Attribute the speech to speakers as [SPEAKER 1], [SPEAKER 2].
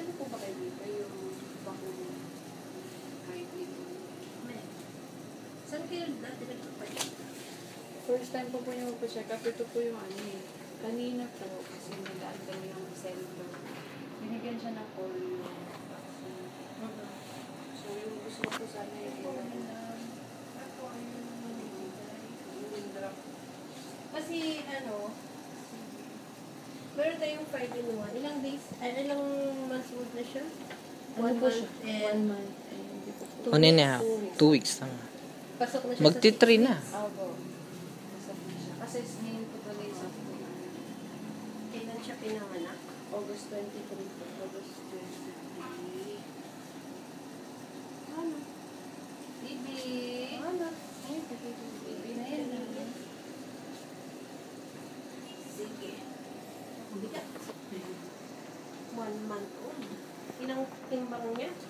[SPEAKER 1] ano po ba kayo dito? Yung bakuna kahit dito?
[SPEAKER 2] May. Saan kayo dati nagpapacheck?
[SPEAKER 1] First time po yung magpa-check up. Ito po yung ano eh. Kanina po, kasi nilaan kami yung center. Binigyan siya ng polio vaccine. So yung gusto ko sana yung drop.
[SPEAKER 2] Kasi ano, meron tayong 5 in 1. Ilang days, ilang months old na siya?
[SPEAKER 1] Ano po siya? 1
[SPEAKER 2] and
[SPEAKER 1] month. Hindi po po.
[SPEAKER 3] 1 and a half. 2 weeks lang.
[SPEAKER 2] pasok na siya
[SPEAKER 3] Magti-3 na.
[SPEAKER 1] Opo. Masap na siya. Kasi ngayon po tuloy sa
[SPEAKER 2] Kailan siya pinanganak?
[SPEAKER 1] August 23 po. August 23.
[SPEAKER 2] Ano? Bibi.
[SPEAKER 1] Ano? Ay, baby na yan.
[SPEAKER 2] Sige. Bigat. 1 month old. Ilang timbang niya?
[SPEAKER 1] 5